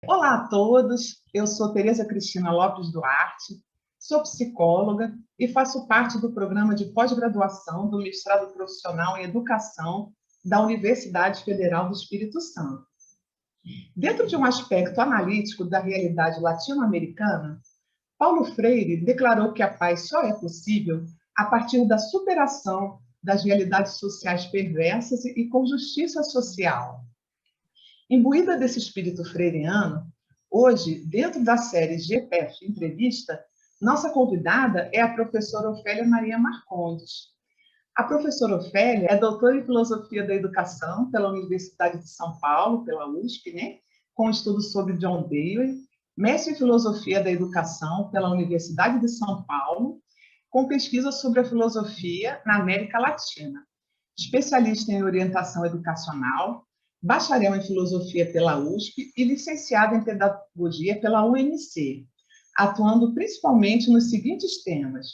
Olá a todos, eu sou Tereza Cristina Lopes Duarte, sou psicóloga e faço parte do programa de pós-graduação do Mestrado Profissional em Educação da Universidade Federal do Espírito Santo. Dentro de um aspecto analítico da realidade latino-americana, Paulo Freire declarou que a paz só é possível a partir da superação das realidades sociais perversas e com justiça social. Imbuída desse espírito freiriano, hoje, dentro da série GPF Entrevista, nossa convidada é a professora Ofélia Maria Marcondes. A professora Ofélia é doutora em Filosofia da Educação pela Universidade de São Paulo, pela USP, né? Com estudos sobre John Dewey, mestre em Filosofia da Educação pela Universidade de São Paulo, com pesquisa sobre a filosofia na América Latina, especialista em orientação educacional, bacharel em filosofia pela USP e licenciada em pedagogia pela UNC, atuando principalmente nos seguintes temas: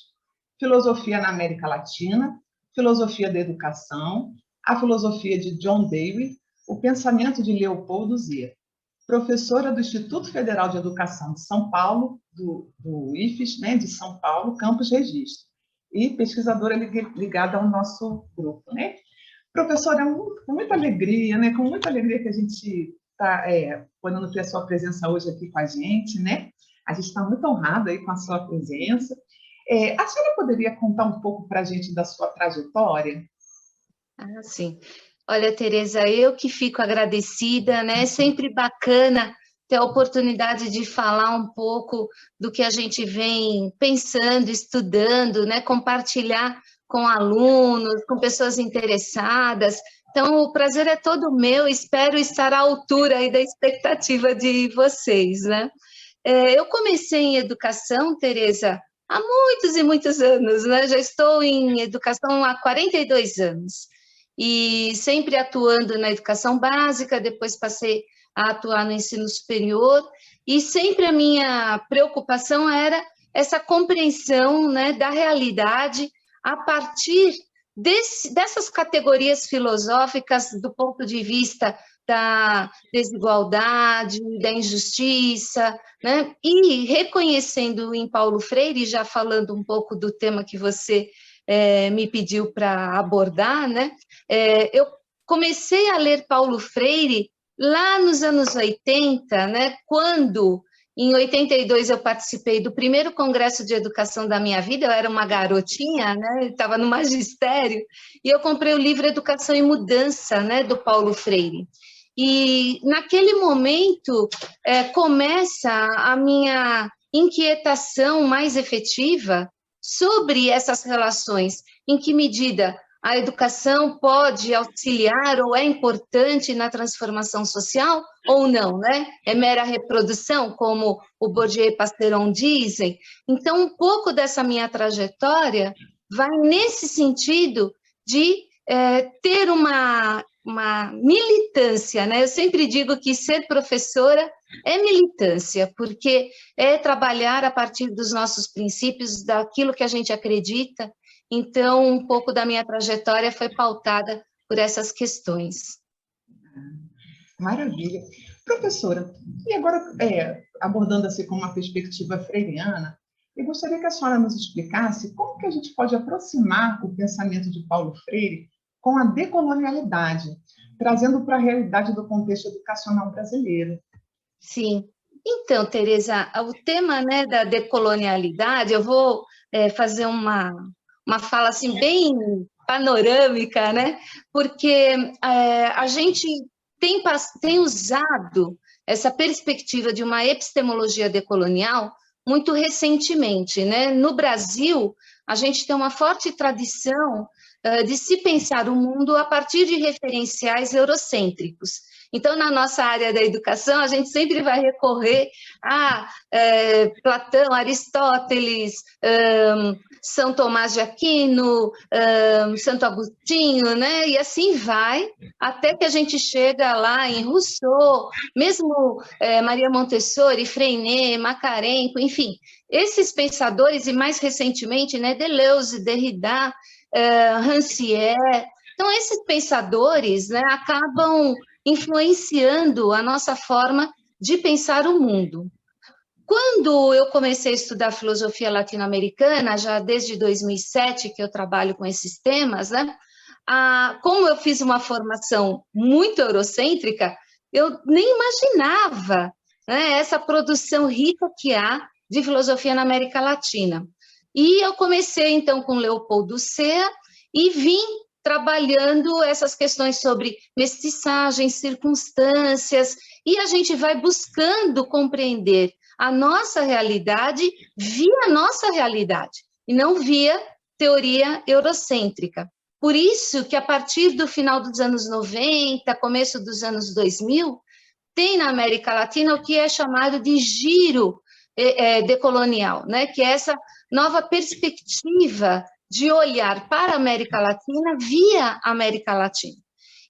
filosofia na América Latina, filosofia da educação, a filosofia de John Dewey, o pensamento de Leopoldo Zé. Professora do Instituto Federal de Educação de São Paulo, do IFES, né, de São Paulo, Campus Registro, e pesquisadora ligada ao nosso grupo, né? Professora, com muita alegria, né? Com muita alegria que a gente está podendo ter a sua presença hoje aqui com a gente, né? A gente está muito honrada aí com a sua presença. A senhora poderia contar um pouco para a gente da sua trajetória? Ah, sim. Olha, Tereza, eu que fico agradecida, né? É sempre bacana ter a oportunidade de falar um pouco do que a gente vem pensando, estudando, né? Compartilhar com alunos, com pessoas interessadas. Então, o prazer é todo meu, espero estar à altura aí da expectativa de vocês, né? Eu comecei em educação, Tereza, há muitos e muitos anos, né? Já estou em educação há 42 anos e sempre atuando na educação básica, depois passei a atuar no ensino superior, e sempre a minha preocupação era essa compreensão, né, da realidade a partir dessas categorias filosóficas do ponto de vista da desigualdade, da injustiça, né? E reconhecendo em Paulo Freire, já falando um pouco do tema que você me pediu para abordar, né? Eu comecei a ler Paulo Freire lá nos anos 80, né? Quando, em 82, eu participei do primeiro congresso de educação da minha vida, eu era uma garotinha, né? Estava no magistério, e eu comprei o livro Educação e Mudança, né? Do Paulo Freire. E naquele momento começa a minha inquietação mais efetiva sobre essas relações, em que medida a educação pode auxiliar ou é importante na transformação social ou não, né? É mera reprodução, como o Bourdieu e Passeron dizem. Então, um pouco dessa minha trajetória vai nesse sentido de ter uma militância, né? Eu sempre digo que ser professora é militância, porque é trabalhar a partir dos nossos princípios, daquilo que a gente acredita. Então, um pouco da minha trajetória foi pautada por essas questões. Maravilha. Professora, e agora, abordando assim com uma perspectiva freiriana, eu gostaria que a senhora nos explicasse como que a gente pode aproximar o pensamento de Paulo Freire com a decolonialidade, trazendo para a realidade do contexto educacional brasileiro. Sim. Então, Tereza, o tema, né, da decolonialidade, eu vou fazer uma fala assim bem panorâmica, né? Porque a gente tem usado essa perspectiva de uma epistemologia decolonial muito recentemente, né? No Brasil, a gente tem uma forte tradição de se pensar o mundo a partir de referenciais eurocêntricos. Então, na nossa área da educação, a gente sempre vai recorrer a Platão, Aristóteles, São Tomás de Aquino, Santo Agostinho, né? E assim vai, até que a gente chega lá em Rousseau, mesmo Maria Montessori, Freinet, Macarenko, enfim, esses pensadores, e mais recentemente, né, Deleuze, Derrida, Rancière. Então, esses pensadores, né, acabam influenciando a nossa forma de pensar o mundo. Quando eu comecei a estudar filosofia latino-americana, já desde 2007 que eu trabalho com esses temas, né? Como eu fiz uma formação muito eurocêntrica, eu nem imaginava, né, essa produção rica que há de filosofia na América Latina. E eu comecei, então, com Leopoldo Sea e vim trabalhando essas questões sobre mestiçagem, circunstâncias, e a gente vai buscando compreender a nossa realidade via nossa realidade, e não via teoria eurocêntrica. Por isso que, a partir do final dos anos 90, começo dos anos 2000, tem na América Latina o que é chamado de giro decolonial, né? Que é essa nova perspectiva de olhar para a América Latina via América Latina.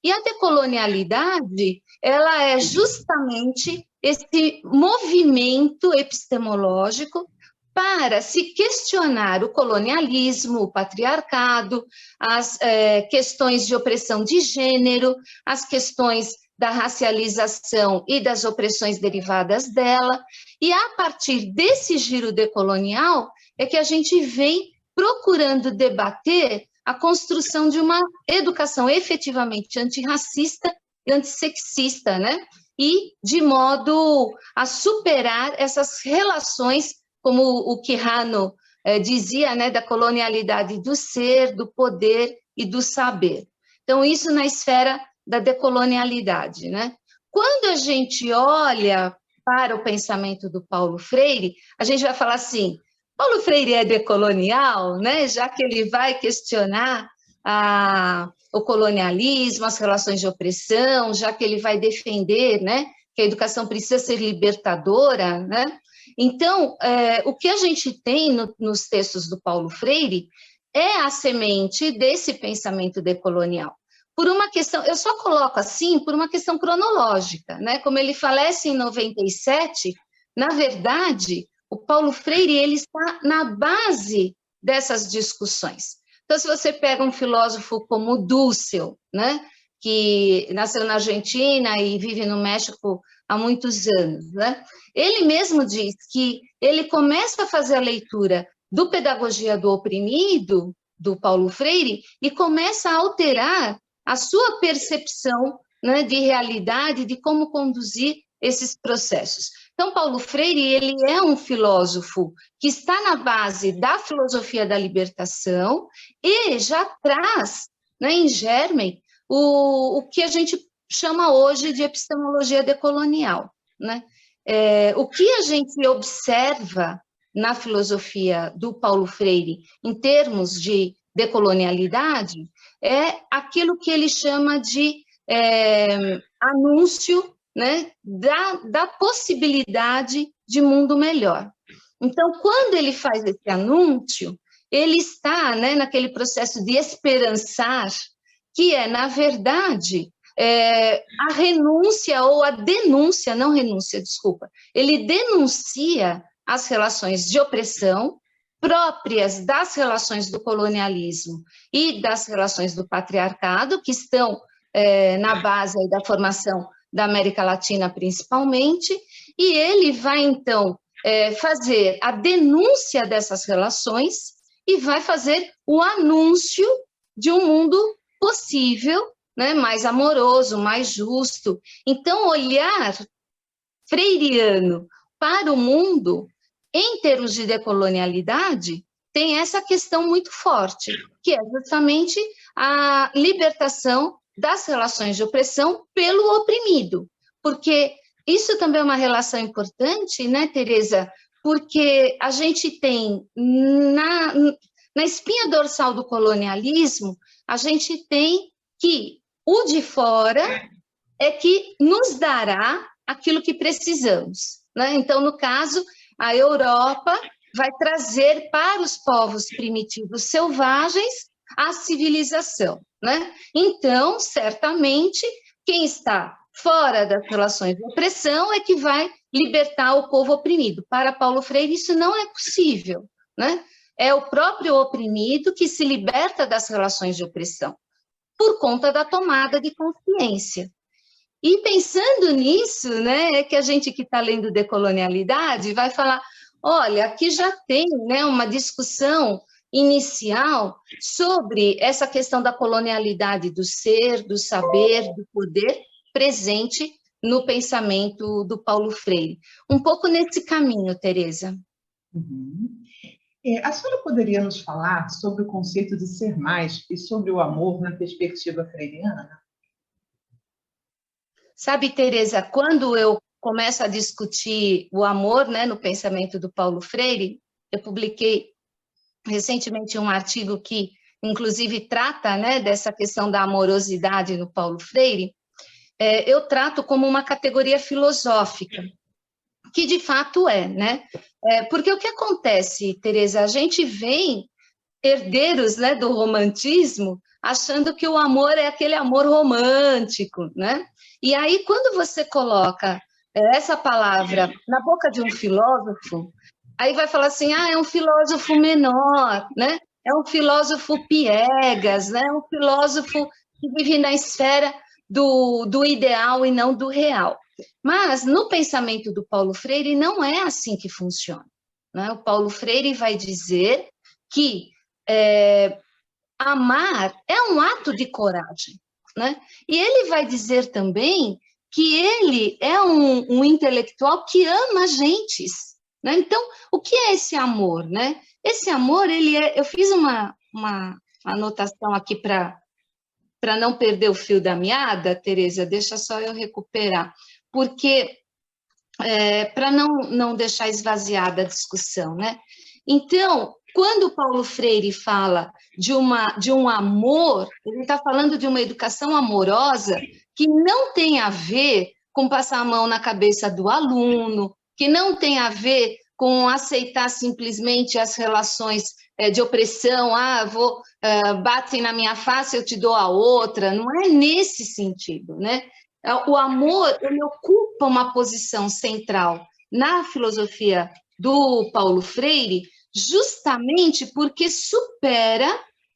E a decolonialidade, ela é justamente esse movimento epistemológico para se questionar o colonialismo, o patriarcado, as questões de opressão de gênero, as questões da racialização e das opressões derivadas dela, e a partir desse giro decolonial é que a gente vem procurando debater a construção de uma educação efetivamente antirracista e antissexista, né? E de modo a superar essas relações, como o Quijano dizia, né, da colonialidade do ser, do poder e do saber. Então, isso na esfera da decolonialidade, né? Quando a gente olha para o pensamento do Paulo Freire, a gente vai falar assim, Paulo Freire é decolonial, né? Já que ele vai questionar o colonialismo, as relações de opressão, já que ele vai defender, né, que a educação precisa ser libertadora, né? Então, o que a gente tem nos textos do Paulo Freire é a semente desse pensamento decolonial. Por uma questão, eu só coloco assim, por uma questão cronológica, né? Como ele falece em 97, na verdade, o Paulo Freire ele está na base dessas discussões. Então, se você pega um filósofo como Dussel, né, que nasceu na Argentina e vive no México há muitos anos, né, ele mesmo diz que ele começa a fazer a leitura do Pedagogia do Oprimido, do Paulo Freire, e começa a alterar a sua percepção, né, de realidade, de como conduzir esses processos. Então, Paulo Freire, ele é um filósofo que está na base da filosofia da libertação e já traz, né, em germen o que a gente chama hoje de epistemologia decolonial, né? O que a gente observa na filosofia do Paulo Freire em termos de decolonialidade é aquilo que ele chama de anúncio, né, da possibilidade de mundo melhor. Então, quando ele faz esse anúncio, ele está, né, naquele processo de esperançar, que é, na verdade, a renúncia ou a denúncia, não renúncia, desculpa, ele denuncia as relações de opressão próprias das relações do colonialismo e das relações do patriarcado, que estão na base da formação da América Latina, principalmente, e ele vai, então, fazer a denúncia dessas relações e vai fazer o anúncio de um mundo possível, né, mais amoroso, mais justo. Então, olhar freiriano para o mundo, em termos de decolonialidade, tem essa questão muito forte, que é justamente a libertação das relações de opressão pelo oprimido, porque isso também é uma relação importante, né, Tereza? Porque a gente tem, na espinha dorsal do colonialismo, a gente tem que o de fora é que nos dará aquilo que precisamos, né? Então, no caso, a Europa vai trazer para os povos primitivos selvagens a civilização, né? Então, certamente, quem está fora das relações de opressão é que vai libertar o povo oprimido. Para Paulo Freire, isso não é possível, né? É o próprio oprimido que se liberta das relações de opressão, por conta da tomada de consciência. E pensando nisso, né, é que a gente que está lendo Decolonialidade vai falar, olha, aqui já tem, né, uma discussão inicial sobre essa questão da colonialidade do ser, do saber, do poder presente no pensamento do Paulo Freire. Um pouco nesse caminho, Tereza. Uhum. A senhora poderia nos falar sobre o conceito de ser mais e sobre o amor na perspectiva freiriana? Sabe, Tereza, quando eu começo a discutir o amor, né, no pensamento do Paulo Freire, eu publiquei recentemente um artigo que, inclusive, trata, né, dessa questão da amorosidade no Paulo Freire. Eu trato como uma categoria filosófica, que de fato é, né? Porque o que acontece, Tereza, a gente vem herdeiros, né, do romantismo, achando que o amor é aquele amor romântico, né? E aí, quando você coloca essa palavra na boca de um filósofo, aí vai falar assim, é um filósofo menor, né? É um filósofo piegas, né? É um filósofo que vive na esfera do ideal e não do real. Mas, no pensamento do Paulo Freire, não é assim que funciona, né? O Paulo Freire vai dizer que amar é um ato de coragem, né? E ele vai dizer também que ele é um intelectual que ama gentes, né? Então, o que é esse amor, né? Esse amor, eu fiz uma anotação aqui para não perder o fio da meada, Tereza, deixa só eu recuperar, porque para não deixar esvaziada a discussão, né? Então, quando o Paulo Freire fala de um amor, ele está falando de uma educação amorosa que não tem a ver com passar a mão na cabeça do aluno, que não tem a ver com aceitar simplesmente as relações de opressão, batem na minha face, eu te dou a outra, não é nesse sentido, né? O amor, ele ocupa uma posição central na filosofia do Paulo Freire, justamente porque supera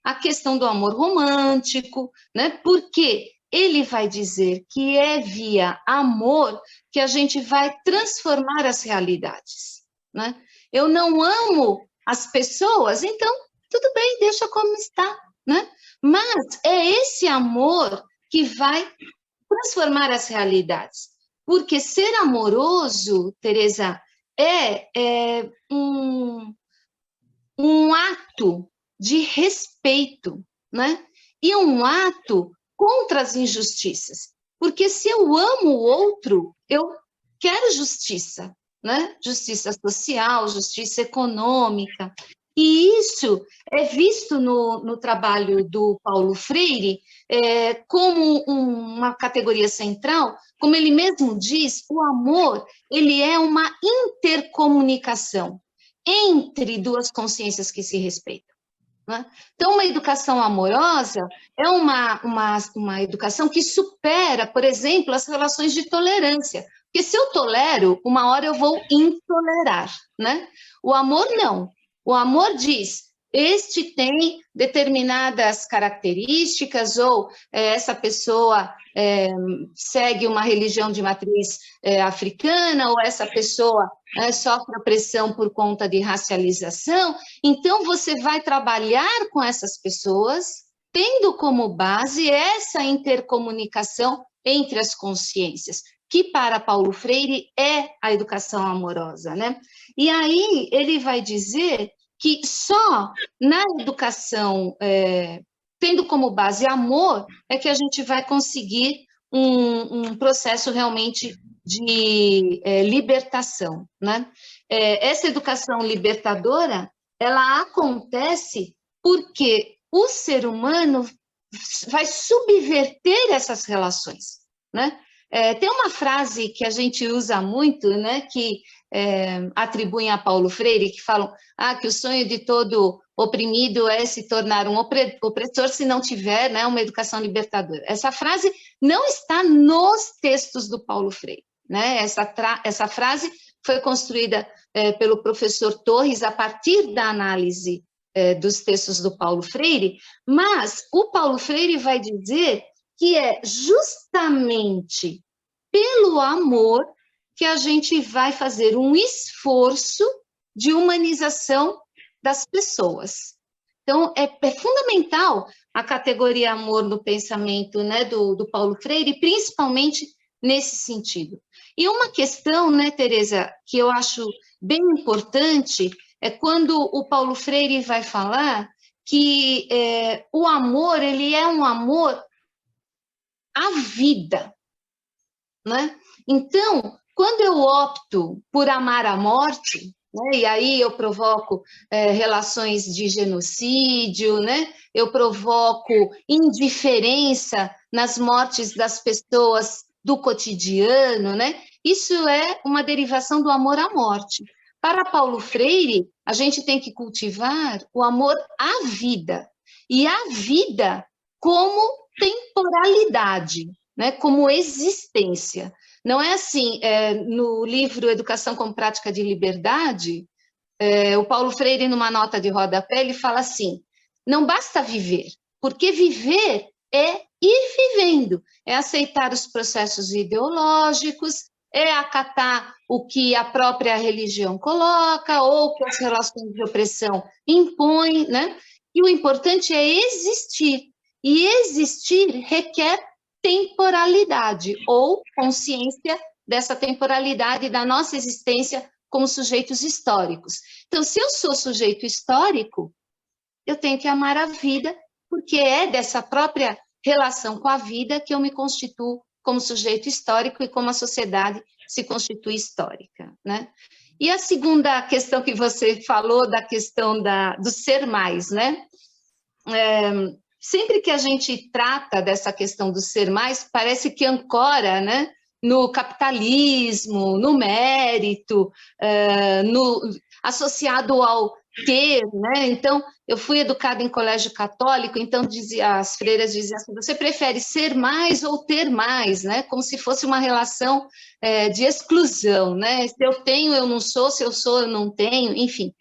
a questão do amor romântico, né? Porque ele vai dizer que é via amor que a gente vai transformar as realidades, né? Eu não amo as pessoas, então tudo bem, deixa como está, né? Mas é esse amor que vai transformar as realidades. Porque ser amoroso, Tereza, é um ato de respeito, né? E um ato contra as injustiças. Porque se eu amo o outro, eu quero justiça, né? Justiça social, justiça econômica. E isso é visto no trabalho do Paulo Freire como uma categoria central, como ele mesmo diz, o amor ele é uma intercomunicação entre duas consciências que se respeitam, né? Então, uma educação amorosa é uma educação que supera, por exemplo, as relações de tolerância. Porque se eu tolero, uma hora eu vou intolerar, né? O amor não. O amor diz, este tem determinadas características, ou essa pessoa segue uma religião de matriz africana, ou essa pessoa sofre opressão por conta de racialização. Então, você vai trabalhar com essas pessoas, tendo como base essa intercomunicação entre as consciências, que para Paulo Freire é a educação amorosa, né? E aí ele vai dizer que só na educação, tendo como base amor, é que a gente vai conseguir um processo realmente de libertação, né? Essa educação libertadora, ela acontece porque o ser humano vai subverter essas relações, né? Tem uma frase que a gente usa muito, né, que atribuem a Paulo Freire, que falam que o sonho de todo oprimido é se tornar um opressor se não tiver, né, uma educação libertadora. Essa frase não está nos textos do Paulo Freire, né? Essa frase foi construída pelo professor Torres a partir da análise dos textos do Paulo Freire, mas o Paulo Freire vai dizer que é justamente pelo amor que a gente vai fazer um esforço de humanização das pessoas. Então, é fundamental a categoria amor no pensamento, né, do Paulo Freire, principalmente nesse sentido. E uma questão, né, Tereza, que eu acho bem importante, é quando o Paulo Freire vai falar que o amor, ele é um amor à vida, né? Então, quando eu opto por amar a morte, né, e aí eu provoco relações de genocídio, né? Eu provoco indiferença nas mortes das pessoas do cotidiano, né? Isso é uma derivação do amor à morte. Para Paulo Freire, a gente tem que cultivar o amor à vida, e a vida como temporalidade, né? Como existência. Não é assim, no livro Educação como Prática de Liberdade, o Paulo Freire, numa nota de rodapé, ele fala assim, não basta viver, porque viver é ir vivendo, é aceitar os processos ideológicos, é acatar o que a própria religião coloca, ou que as relações de opressão impõem, né? E o importante é existir, e existir requer temporalidade, ou consciência dessa temporalidade da nossa existência como sujeitos históricos. Então, se eu sou sujeito histórico, eu tenho que amar a vida, porque é dessa própria relação com a vida que eu me constituo como sujeito histórico e como a sociedade se constitui histórica, né? E a segunda questão que você falou, da questão do ser mais, né? Sempre que a gente trata dessa questão do ser mais, parece que ancora, né, no capitalismo, no mérito, associado ao ter, né? Então, eu fui educada em colégio católico, então as freiras diziam assim, você prefere ser mais ou ter mais, né? Como se fosse uma relação de exclusão, né? Se eu tenho, eu não sou, se eu sou, eu não tenho, enfim.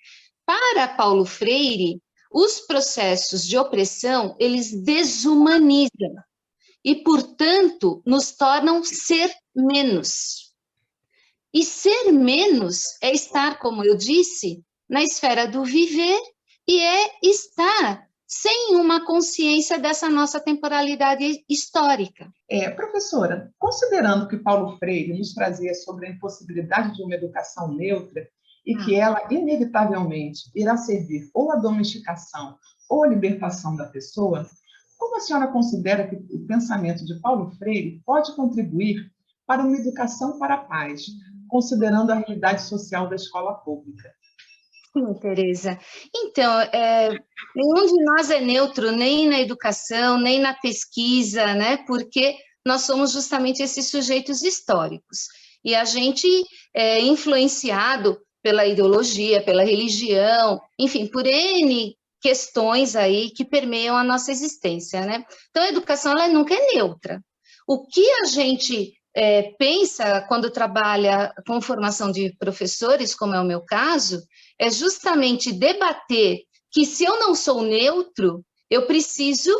Para Paulo Freire, os processos de opressão, eles desumanizam e, portanto, nos tornam ser menos. E ser menos é estar, como eu disse, na esfera do viver e é estar sem uma consciência dessa nossa temporalidade histórica. Professora, considerando que Paulo Freire nos trazia sobre a impossibilidade de uma educação neutra e que ela, inevitavelmente, irá servir ou à domesticação ou à libertação da pessoa, como a senhora considera que o pensamento de Paulo Freire pode contribuir para uma educação para a paz, considerando a realidade social da escola pública? Sim, Tereza. Então, nenhum de nós é neutro, nem na educação, nem na pesquisa, né? Porque nós somos justamente esses sujeitos históricos. E a gente é influenciado pela ideologia, pela religião, enfim, por N questões aí que permeiam a nossa existência, né? Então, a educação, ela nunca é neutra. O que a gente pensa quando trabalha com formação de professores, como é o meu caso, é justamente debater que se eu não sou neutro, eu preciso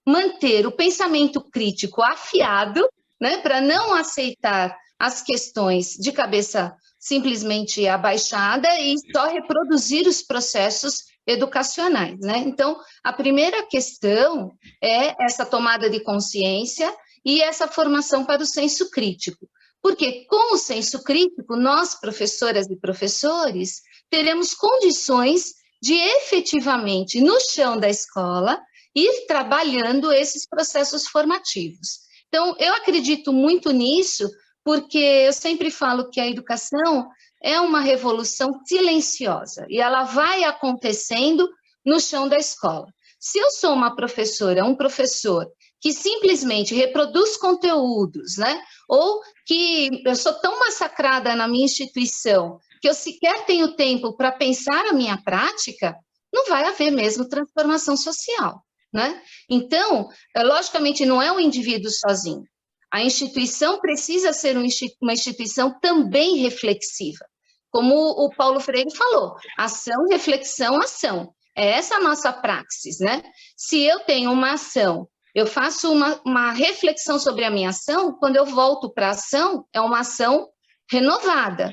manter o pensamento crítico afiado, né, para não aceitar as questões de cabeça simplesmente abaixada e só reproduzir os processos educacionais, né? Então, a primeira questão é essa tomada de consciência e essa formação para o senso crítico. Porque com o senso crítico, nós, professoras e professores, teremos condições de efetivamente, no chão da escola, ir trabalhando esses processos formativos. Então, eu acredito muito nisso, porque eu sempre falo que a educação é uma revolução silenciosa, e ela vai acontecendo no chão da escola. Se eu sou uma professora, um professor, que simplesmente reproduz conteúdos, né? Ou que eu sou tão massacrada na minha instituição que eu sequer tenho tempo para pensar a minha prática, não vai haver mesmo transformação social, né? Então, logicamente, não é o indivíduo sozinho. A instituição precisa ser uma instituição também reflexiva. Como o Paulo Freire falou, ação, reflexão, ação. É essa a nossa praxis, né? Se eu tenho uma ação Eu faço uma reflexão sobre a minha ação, quando eu volto para a ação, é uma ação renovada.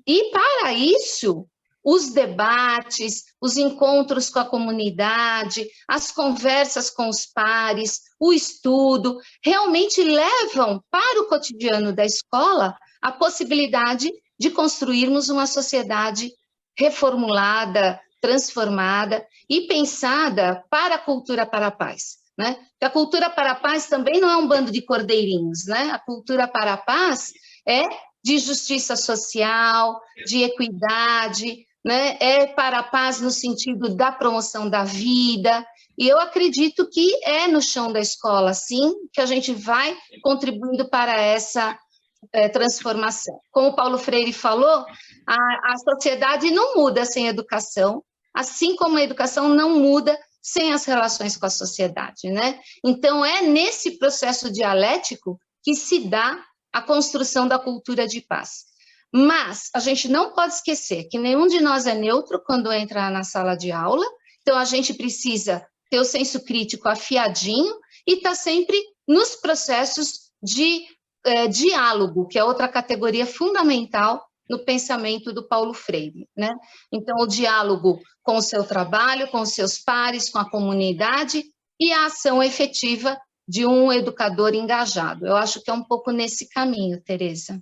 E, para isso, os debates, os encontros com a comunidade, as conversas com os pares, o estudo, realmente levam para o cotidiano da escola a possibilidade de construirmos uma sociedade reformulada, transformada e pensada para a cultura para a paz, né? Porque a cultura para a paz também não é um bando de cordeirinhos, né? A cultura para a paz é de justiça social, de equidade, né? É para a paz no sentido da promoção da vida, e eu acredito que é no chão da escola, sim, que a gente vai contribuindo para essa transformação. Como o Paulo Freire falou, a sociedade não muda sem educação, assim como a educação não muda sem as relações com a sociedade, né? Então, é nesse processo dialético que se dá a construção da cultura de paz. Mas a gente não pode esquecer que nenhum de nós é neutro quando entra na sala de aula, então a gente precisa ter o senso crítico afiadinho e estar sempre nos processos de diálogo, que é outra categoria fundamental no pensamento do Paulo Freire, né? Então, o diálogo com o seu trabalho, com os seus pares, com a comunidade e a ação efetiva de um educador engajado. Eu acho que é um pouco nesse caminho, Tereza.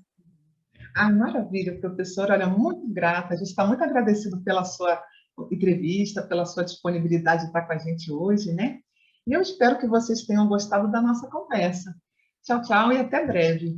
Ah, maravilha, professora. Olha, muito grata. A gente está muito agradecido pela sua entrevista, pela sua disponibilidade de estar com a gente hoje, né? E eu espero que vocês tenham gostado da nossa conversa. Tchau, tchau e até breve.